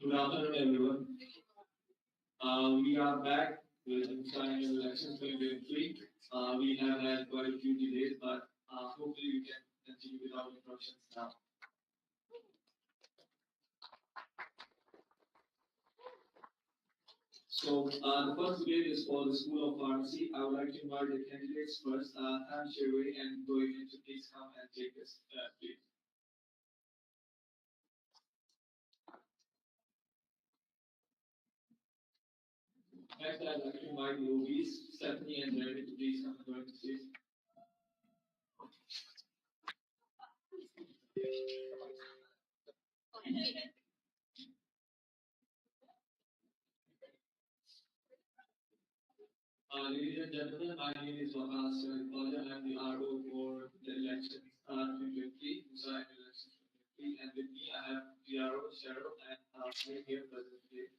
Good afternoon, everyone. We are back with MUSA elections 2023. We have had quite a few delays, but hopefully we can continue without interruptions now. So the first debate is for the School of Pharmacy. I would like to invite the candidates first, Tam Sherway and Goimin to please come and take this, please. Next, I'd like to invite the OBs, Stephanie and Jeremy, to please come and join the stage. Ladies and gentlemen, my name is Wakas Sharifalja. I'm the RO for the elections 2023, MUSA elections 2023, and with me I have PRO, Cheryl, and I'm here present today.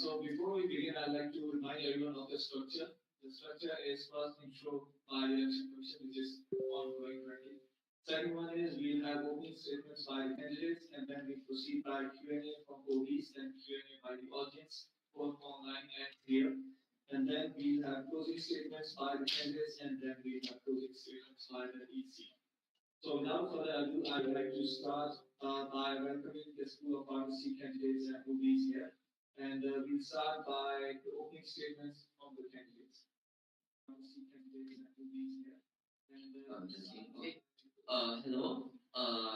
So before we begin, I'd like to remind everyone of the structure. The structure is first intro by the election commission, which is ongoing currently. Second one is we'll have opening statements by the candidates, and then we proceed by Q&A from OBs, then Q&A by the audience, both online and here. And then we'll have closing statements by the candidates, and then we'll have closing statements by the EC. So without further ado, I would like to start by welcoming the School of Pharmacy candidates and OBs here. And we'll start by the opening statements from the candidates. Pharmacy candidates and OBs here. And Okay. Hello.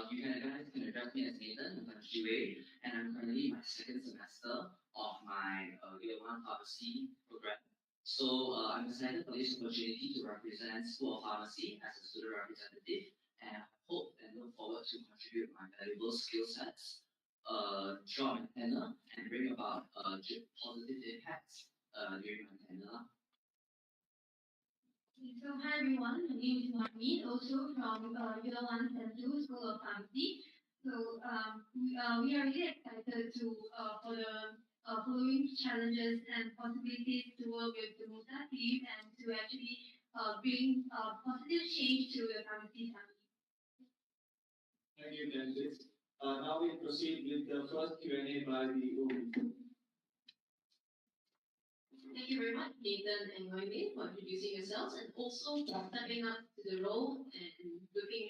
You guys can address me as Nathan. I'm Shiwei, and I'm currently in my second semester of my year one pharmacy program. So I'm excited for this opportunity to represent School of Pharmacy as a student representative, and I hope and look forward to contribute my valuable skill sets throughout my tenure and bring about positive impacts during my tenure. So hi everyone, my name is Marnie, also from Year 1 Central School of Pharmacy. So we are really excited to for the following challenges and possibilities to work with the MUSA team and to actually bring positive change to the pharmacy family. Thank you, candidates. Now we proceed with the first Q&A by the OB. Thank you very much, Nathan and Noemi, for introducing yourselves and also for stepping up to the role and looking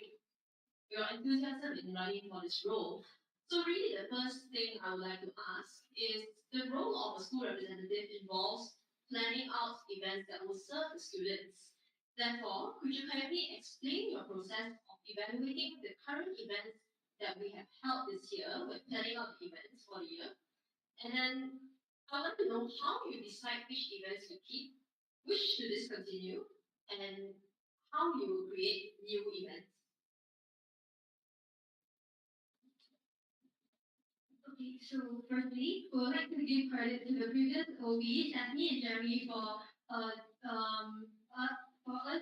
your enthusiasm in running for this role. So really the first thing I would like to ask is the role of a school representative involves planning out events that will serve the students. Therefore, could you kindly explain your process of evaluating the current events that we have held this year with planning out the events for the year? And then I want to know how you decide which events to keep, which to discontinue, and how you create new events. Okay, so firstly, we would like to give credit to the previous OB, Stephanie and Jeremy, for us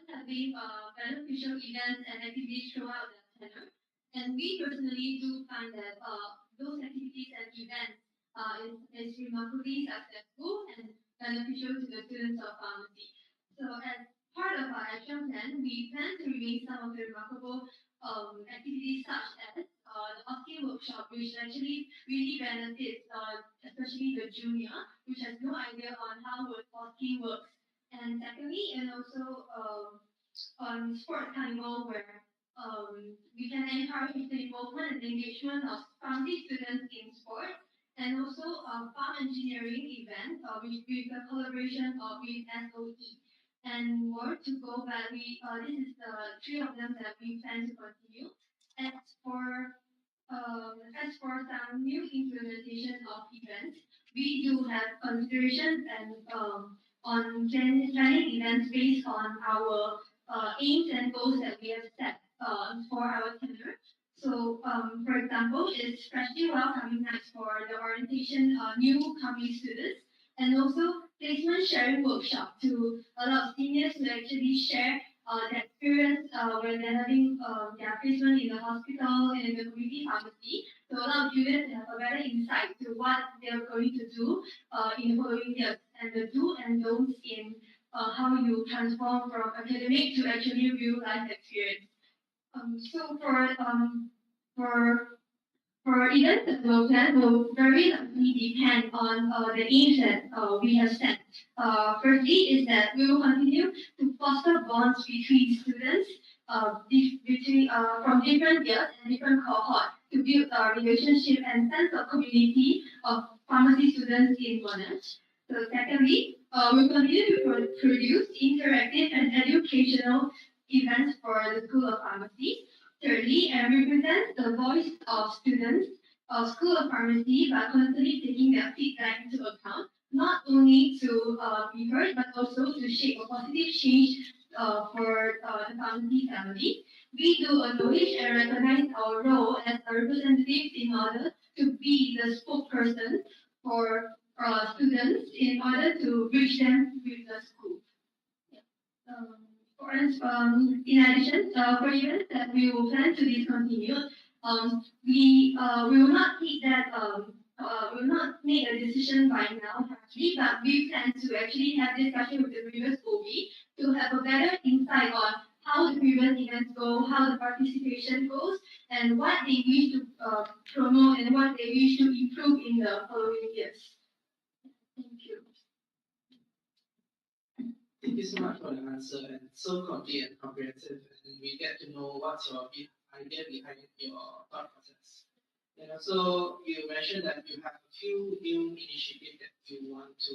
having beneficial events and activities throughout the tenure. And we personally do find that those activities and events is remarkably successful and beneficial to the students of pharmacy. So as part of our action plan, we plan to remain some of the remarkable activities such as the Hosking workshop, which actually really benefits especially the junior, which has no idea on how Hosking works. And secondly, and also on sports carnival where we can encourage the involvement and engagement of pharmacy students in sports, and also farm engineering event, which with the collaboration with SOE. And more to go, but this is the three of them that we plan to continue. As for some new implementation of events, we do have considerations and on planning events based on our aims and goals that we have set for our tenure. So, for example, it's freshly welcoming nights for the orientation new coming students, and also placement sharing workshop to allow seniors to actually share their experience when they're having their placement in the hospital and in the community pharmacy, to allow students to have a better insight to what they're going to do in the following years, and the do and don'ts in how you transform from academic to actually real life experience. So for For events that will plan will very likely depend on the aims that we have set. Firstly, is that we will continue to foster bonds between students from different years and different cohorts to build a relationship and sense of community of pharmacy students in Monash. So secondly, we'll continue to produce interactive and educational events for the School of Pharmacy. Thirdly, and represent the voice of students of School of Pharmacy by constantly taking their feedback into account, not only to be heard, but also to shape a positive change for the pharmacy family. We do acknowledge and recognize our role as a representative in order to be the spokesperson for students in order to reach them with the school. In addition, for events that we will plan to discontinue, we will not take that we will not make a decision right now actually, but we plan to actually have discussion with the previous OB to have a better insight on how the previous events go, how the participation goes, and what they wish to promote and what they wish to improve in the following years. Thank you. Thank you so much for the answer, and so complete and comprehensive, and we get to know what's your idea behind your thought process. And also, you mentioned that you have a few new initiatives that you want to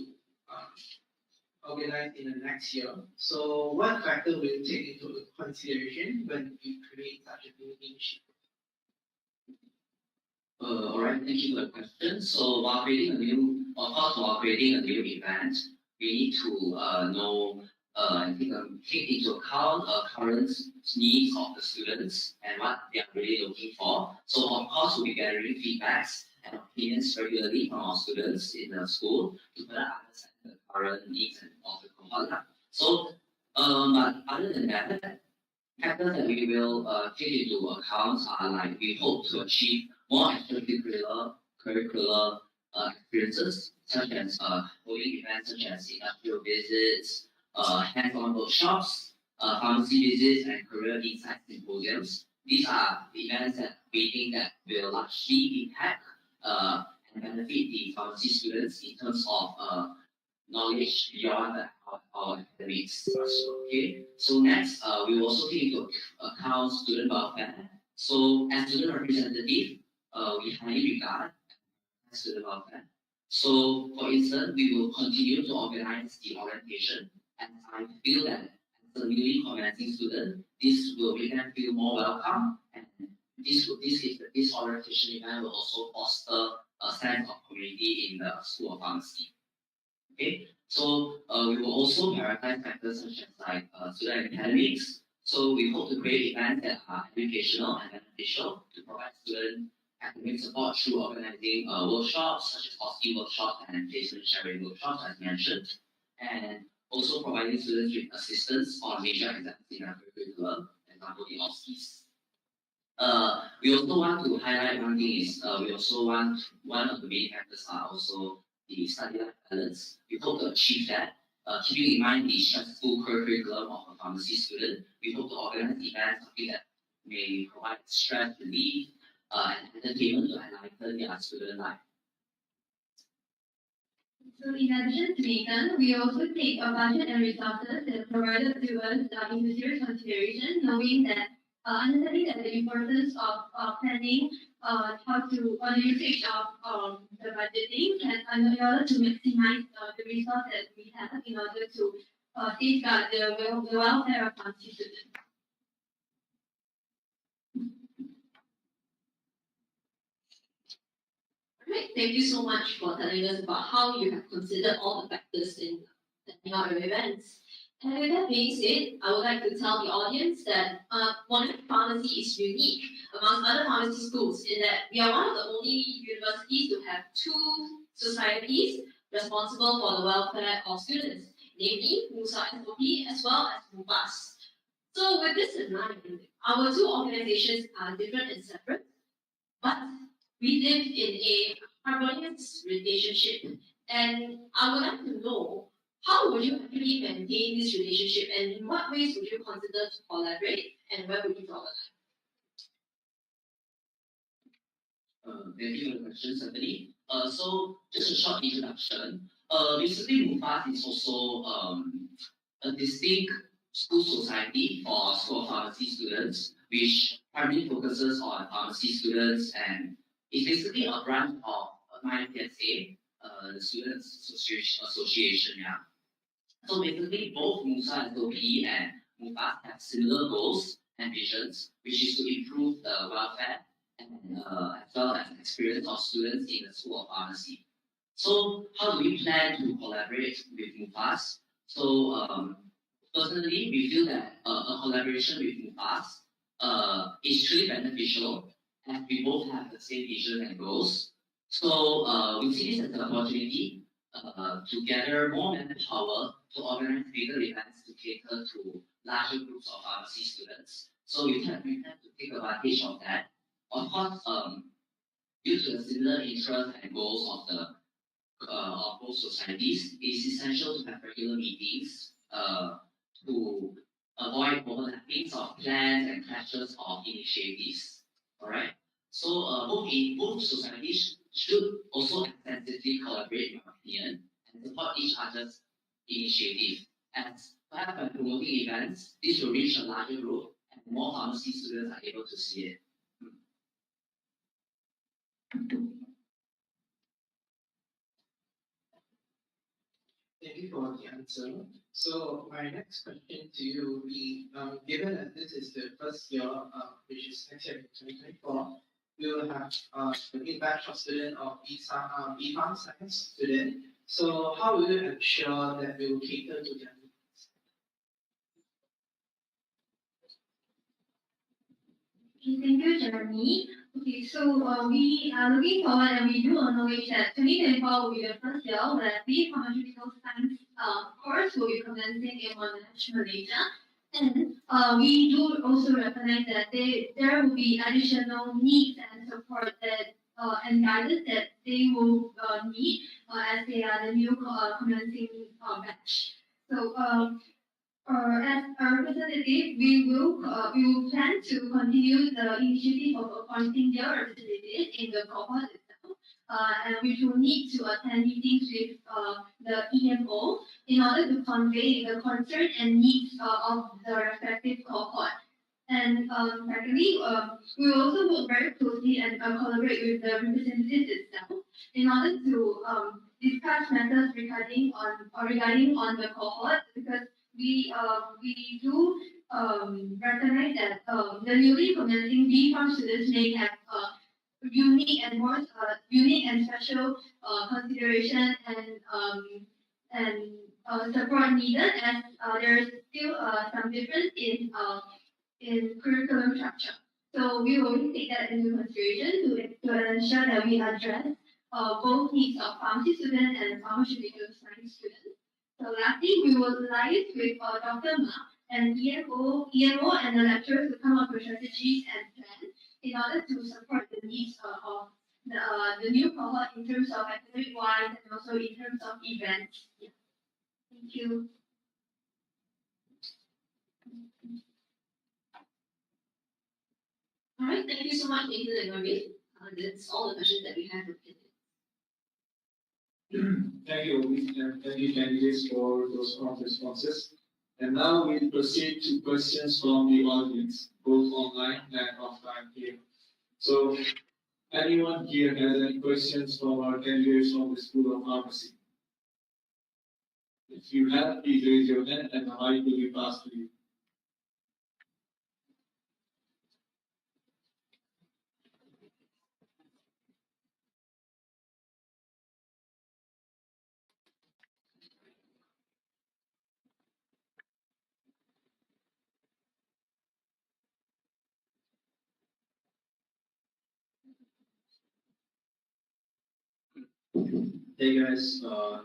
organize in the next year. So, what factor will you take into consideration when you create such a new initiative? All right, thank you for the question. So while creating a new, of course, while creating a new event, we need to know and take into account current needs of the students and what they are really looking for. So of course, we'll be gathering feedbacks and opinions regularly from our students in the school to better understand the current needs of the cohort. So, but other than that, factors that we will take into account are like we hope to achieve more curricular experiences, such as holding events such as industrial visits, hands-on workshops, pharmacy visits, and career insight symposiums. These are events that we think that will largely impact and benefit the pharmacy students in terms of knowledge beyond our academics. Okay. So next, we will also take into account student welfare. So as student representative, we highly regard student welfare. So for instance, we will continue to organize the orientation, and I feel that as a newly commencing student, this will make them feel more welcome, and this orientation event will also foster a sense of community in the School of Pharmacy. Okay, so we will also prioritize factors such as like student academics. So we hope to create events that are educational and beneficial to provide student academic support through organizing workshops such as hosting workshops and placement sharing workshops as mentioned, and also providing students with assistance on major exams in their curriculum, for example the OSCEs. We also want to highlight one thing is we also want one of the main factors are also the study life balance. We hope to achieve that. Keeping in mind the stressful curriculum of a pharmacy student, we hope to organize events that may provide stress relief and entertainment to enlighten their student life. So in addition to Nathan, we also take a budget and resources that are provided to us into serious consideration, knowing that understanding that the importance of planning how to on the usage of the budgeting and in order to maximize the resources that we have in order to safeguard the welfare of our citizens. Right, thank you so much for telling us about how you have considered all the factors in planning out your events. And with that being said, I would like to tell the audience that Monash Pharmacy is unique among other pharmacy schools in that we are one of the only universities to have two societies responsible for the welfare of students, namely MUSA SOP as well as MUPAS. So with this in mind, our two organizations are different and separate, but we live in a harmonious relationship. And I would like to know, how would you actually maintain this relationship, and in what ways would you consider to collaborate, and where would you draw the line? Thank you for the question, certainly. So just a short introduction. Basically, MUFAS is also a distinct school society for School of Pharmacy students, which primarily focuses on pharmacy students and is basically a branch of MyPSA, the Students Association. Yeah. So basically, both MUSA SOP and MUFAS have similar goals and visions, which is to improve the welfare and as well as experience of students in the School of Pharmacy. So how do we plan to collaborate with MUFAS? So personally, we feel that a collaboration with MUFAS is truly beneficial as we both have the same vision and goals. So we see this as an opportunity to gather more manpower to organize bigger events to cater to larger groups of pharmacy students. So we have to take advantage of that. Of course, due to the similar interests and goals of both societies, it is essential to have regular meetings to avoid overlappings of plans and clashes of initiatives. All right. So both societies should also extensively collaborate, in my opinion, and support each other's initiative. As perhaps by promoting events, this will reach a larger group and more pharmacy students are able to see it. Thank you for the answer. So my next question to you will be, given that this is the first year, which is next year, 2024, we will have the new batch of student of B-Farm Science student. So how will you ensure that we will cater to their needs? Okay, thank you, Jeremy. Okay, so we are looking forward and we do acknowledge that 2024 will be the first year where the pharmaceutical science course will be commencing in Malaysia. And we do also recognize that there will be additional needs and support that and guidance that they will need as they are the new commencing batch. So as a representative, we will plan to continue the initiative of appointing their representatives in the cohort itself, and which will need to attend meetings with the EMO in order to convey the concern and needs of the respective cohort. And secondly, we will also work very closely and collaborate with the representatives itself in order to discuss matters regarding on the cohort, because we do recognize that the newly commencing B-Farm students may have unique and special consideration and support needed, as there is still some difference in curriculum structure. So we will take that into consideration to ensure that we address both needs of pharmacy students and pharmaceutical science students. So lastly, we will liaise with Dr. Ma and EMO and the lecturers to come up with strategies and plans in order to support the needs of the new cohort in terms of academic wise and also in terms of events. Yeah. Thank you. All right, thank you so much, Nathan and Marvin. That's all the questions that we have for today. Thank you, and thank you, candidates, for those prompt responses. And now we proceed to questions from the audience, both online and offline here. So, anyone here has any questions from our candidates from the School of Pharmacy? If you have, please raise your hand and the mic will be passed to you. Hey guys,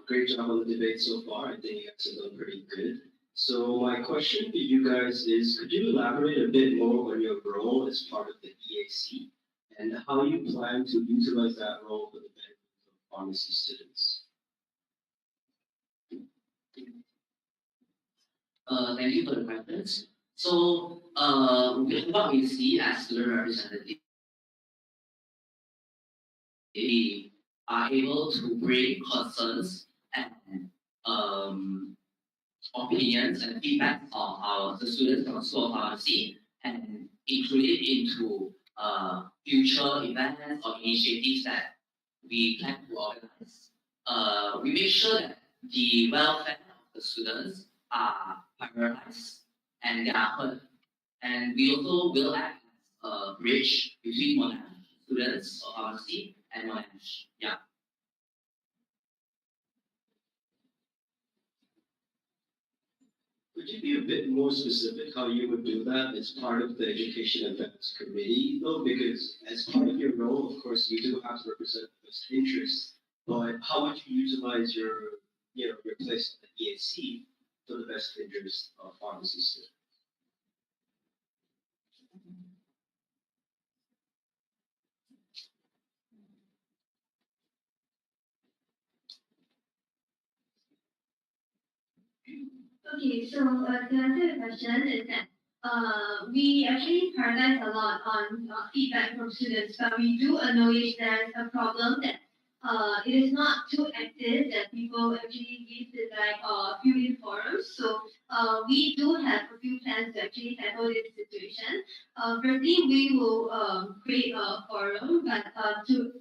great job on the debate so far. I think you guys have done pretty good. So my question to you guys is, could you elaborate a bit more on your role as part of the EAC and how you plan to utilize that role for the benefit of pharmacy students? Thank you for the questions. So, what we see as student representative we are able to bring concerns and opinions and feedback of the students from School of Pharmacy and include it into future events or initiatives that we plan to organize. We make sure that the welfare of the students are prioritized and they are heard. And we also will act as a bridge between Monash students of pharmacy and Monash. Yeah. Could you be a bit more specific how you would do that as part of the education events committee, though? Because as part of your role, of course, you do have to represent the best interests, but how would you utilize your place at the EAC for the best interest of pharmacy students? Okay, so to answer your question is that we actually prioritize a lot on feedback from students, but we do acknowledge there's a problem that it is not too active that people actually give feedback or fill in forums. So we do have a few plans to actually tackle this situation. Firstly, we will create a forum, but to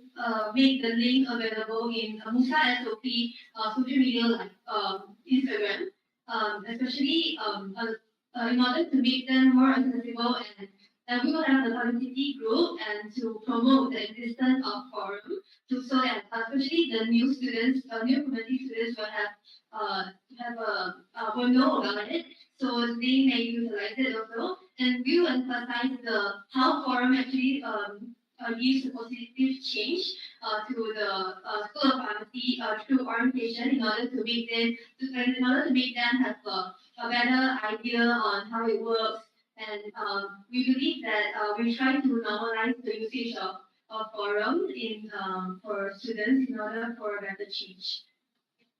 make the link available in MUSA SOP social media like Instagram, especially in order to make them more accessible and we will have the publicity group and to promote the existence of forum so that especially the new students, new community students will know about it, so they may utilize it also. And we will emphasize the how forum actually gives a positive change to the School of Pharmacy through orientation in order to make them have a better idea on how it works. And we believe that we try to normalize the usage of forum for students in order for a better change.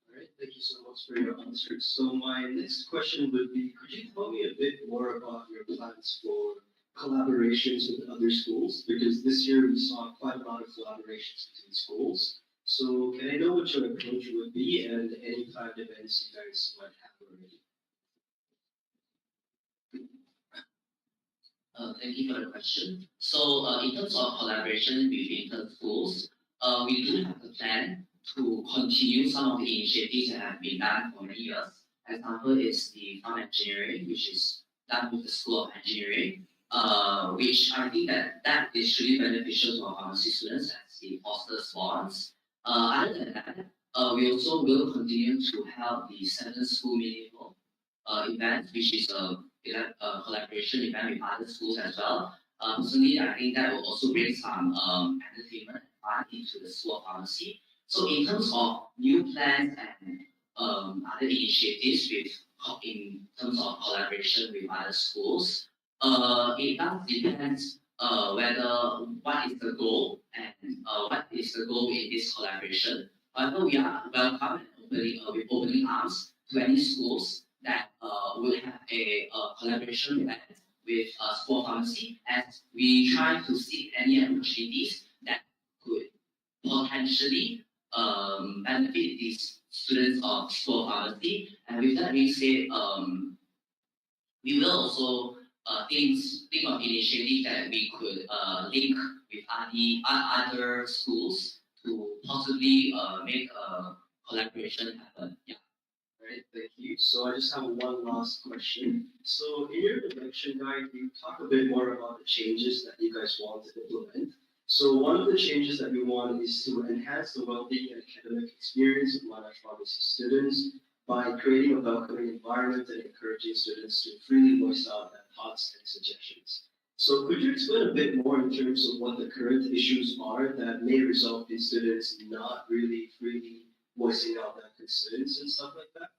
All right, thank you so much for your answers. So my next question would be, could you tell me a bit more about your plans for collaborations with other schools? Because this year we saw quite a lot of collaborations between schools. So can I know what your approach would be and any planned events you guys might have already? Thank you for the question. So, in terms of collaboration with intern schools, we do have a plan to continue some of the initiatives that have been done for many years. Example is the farm engineering, which is done with the School of Engineering, which I think that is really beneficial to our pharmacy students as it fosters bonds. Other than that, we also will continue to have the Seven School Meaningful event, which is a collaboration event with other schools as well. Personally, I think that will also bring some entertainment and fun into the School of Pharmacy. So in terms of new plans and other initiatives in terms of collaboration with other schools, it does depend whether what is the goal and what is the goal in this collaboration. However, we are welcome and with opening arms to any schools that will have a collaboration event with School of Pharmacy as we try to seek any opportunities that could potentially benefit these students of School of Pharmacy. And with that being said, we will also think of initiatives that we could link with other schools to possibly make a collaboration happen. Yeah. Right, thank you. So I just have one last question. So in your introduction guide, you talk a bit more about the changes that you guys want to implement. So one of the changes that we want is to enhance the well-being and academic experience of Monash Pharmacy students by creating a welcoming environment and encouraging students to freely voice out their thoughts and suggestions. So could you explain a bit more in terms of what the current issues are that may result in students not really freely voicing out their concerns and stuff like that?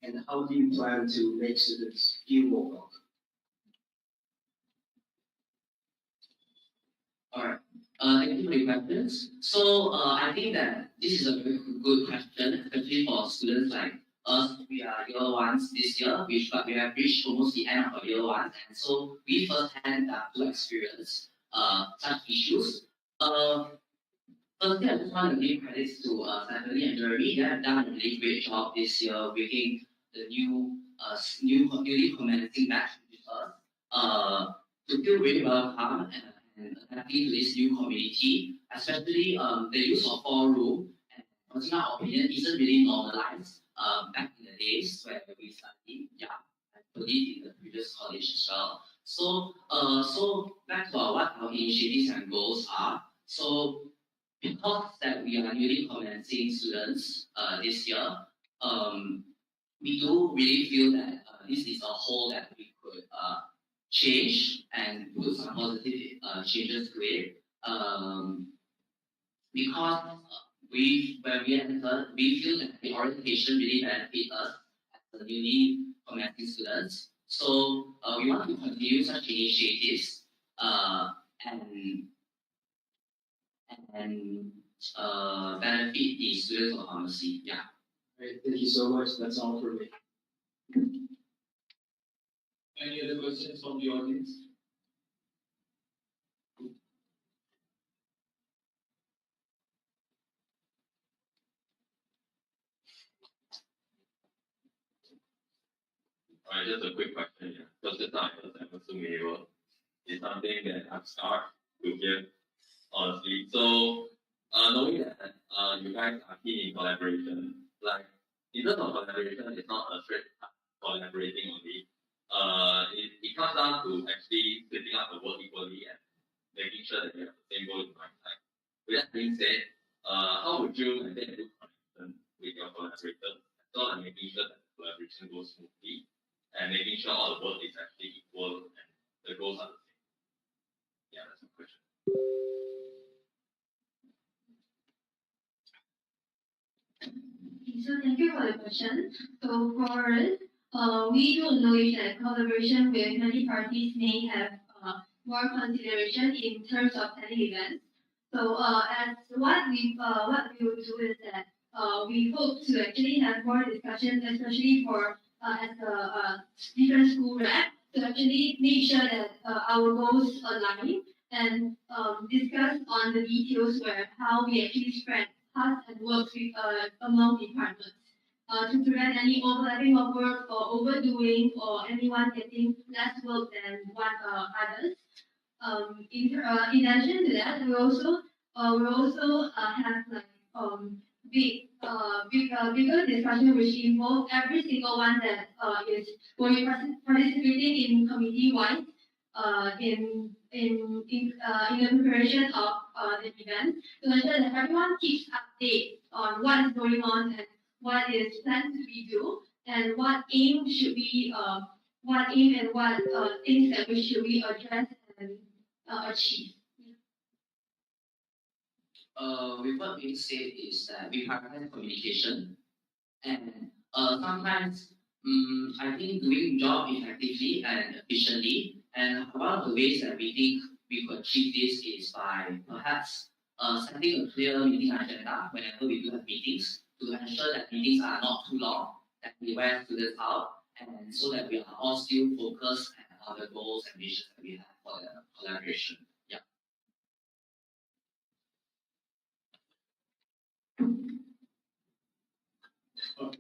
And how do you plan to make students feel more welcome? All right. Thank you for your questions. So I think that this is a very good question, especially for students like us. We are year ones this year, but we have reached almost the end of our year ones, and so we firsthand to experience such issues. Firstly, I just want to give credits to Stephanie and Jeremy. They have done a really great job this year bringing the newly commencing batch with us to feel really welcome and adapting to this new community, especially the use of four-room. And in our opinion, isn't really normalized back in the days where we studied. Yeah, I believe in the previous college as well. So back to what our initiatives and goals are. So because that we are newly commencing students this year, we do really feel that this is a whole that we could change and put some positive changes to it. Because when we entered, we feel that the orientation really benefit us as the newly commencing students. So we want to continue such initiatives and and benefit the students of pharmacy. Yeah. Great, thank you so much. That's all for me. Any other questions from the audience? Just a quick question here. Because the time I'm assuming is something that I'm start to hear honestly. So knowing that you guys are keen in collaboration, like in terms of collaboration, it's not a straight collaborating only. It comes down to actually splitting up the work equally and making sure that you have the same goal in mind. Like, with that being said, how would you maintain a good connection with your collaborators, as well as making sure that the collaboration goes smoothly and making sure all the work is actually equal and the goals are the same? Yeah, that's my question. So thank you for the question. So for us, we do acknowledge that collaboration with many parties may have more consideration in terms of planning events. So as what we will do is that we hope to actually have more discussions, especially for as a different school rep, to actually make sure that our goals align and discuss on the details where how we actually spread tasks and works with, among departments to prevent any overlapping of work or overdoing or anyone getting less work than what others. In addition to that, we also have like bigger discussion which involve every single one that is will be participating in committee wise in the preparation of the event to ensure that everyone keeps update on what is going on and what is planned to be do and what aim should we what aim and what things that we should we address and achieve. With what being said is that we prioritize communication and sometimes I think doing job effectively and efficiently and one of the ways that we think we could achieve this is by perhaps setting a clear meeting agenda whenever we do have meetings to ensure that meetings are not too long, that we wear students out, and so that we are all still focused on the goals and visions that we have for the collaboration. Yeah.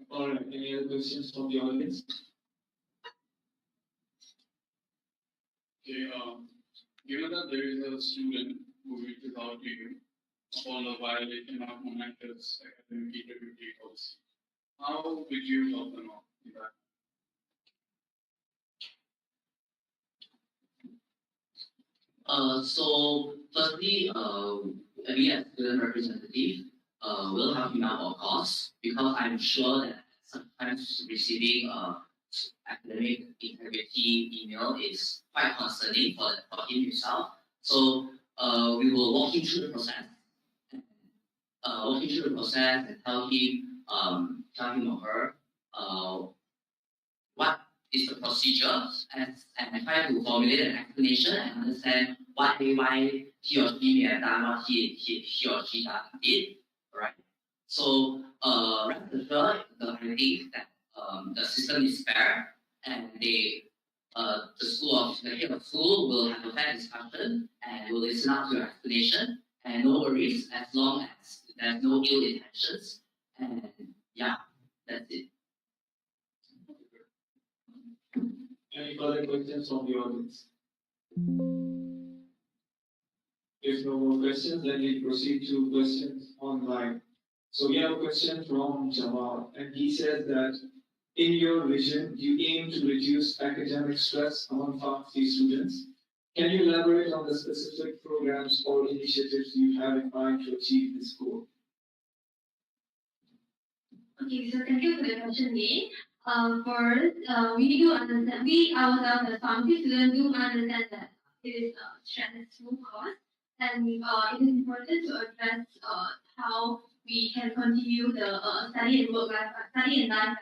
All right. Any other questions from the audience? Okay. Given that there is a student who reaches out to you upon a violation of momentous academic integrity policy, how would you help them out with that? So firstly, we as student representative will help him out, of course, because I'm sure that sometimes receiving academic integrity email is quite concerning for him himself. So we will walk him through the process, and tell him or her what is the procedure and try to formulate an explanation and understand why he or she may have done what he or she did, right? So rest assured, I think that the system is fair and the head of school will have a fair discussion and will listen out to your explanation And no worries, as long as there's no ill intentions. And yeah, that's it. Any further questions from the audience? If no more questions, then we proceed to questions online. So we have a question from Jamal, and he says that in your vision, you aim to reduce academic stress among pharmacy students. Can you elaborate on the specific programs or initiatives you have in mind to achieve this goal? Okay, so thank you for the question, Lee. First, we do understand, we ourselves as pharmacy students do understand that it is a stressful course, and it is important to address how we can continue the study and study and life balance.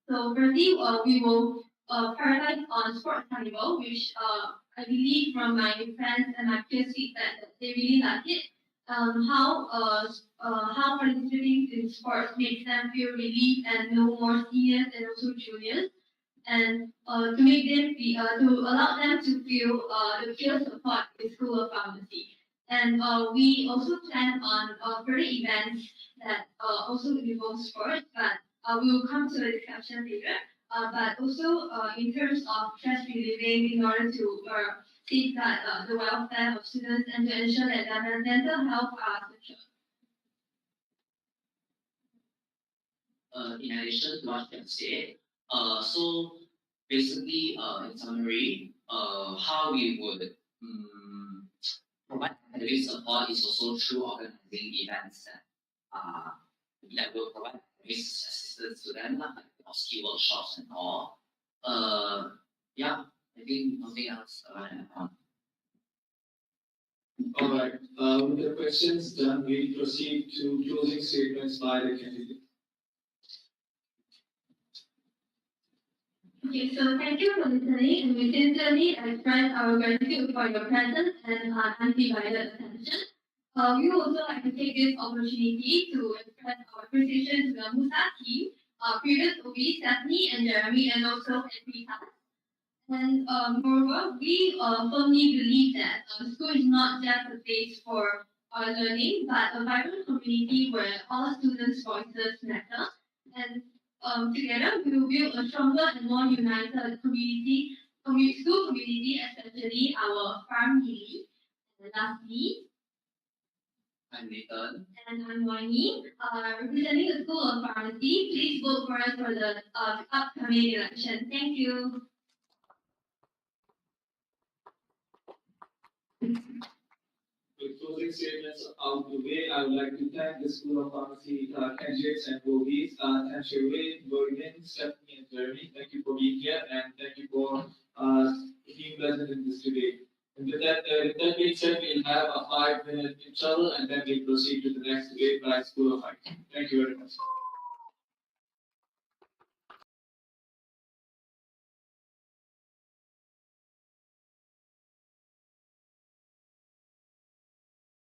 So firstly, we will prioritize on sports carnival, which I believe from my friends and my peers feedback that they really like it. How participating in sports makes them feel relieved and know more seniors and also juniors, and to make them to allow them to feel the peer support in School of Pharmacy. And we also plan on further events that also involve sports, but we will come to the discussion later. But also in terms of stress relieving, in order to safeguard the welfare of students and to ensure that their mental health are secured. In addition to what you have said, so basically, in summary, how we would provide academic support is also through organizing events that will provide academic assistance to them, like skill workshops and all. Yeah, I think nothing else about that. All right. With the questions done, we proceed to closing statements by the candidate. Okay, so thank you for listening, and we sincerely express our gratitude for your presence and undivided attention. We would also like to take this opportunity to express our appreciation to the MUSA team, previous OB, Stephanie and Jeremy, and also Enrita. And moreover, we firmly believe that school is not just a place for learning, but a vibrant community where all students' voices matter. And together, we will build a stronger and more united school community, especially our farm Lily. And lastly, I'm Nathan. and I'm Wani, representing the School of Pharmacy. Please vote for us for the upcoming election. Thank you. With closing statements out the way, I would like to thank the School of Pharmacy candidates and OBs. Thank Sherwin, Doreen, Stephanie, and Jeremy. Thank you for being here, and thank you for being present in this debate. And with that being said, we'll have a 5-minute interval, and then we'll proceed to the next debate by School of IT. Thank you very much.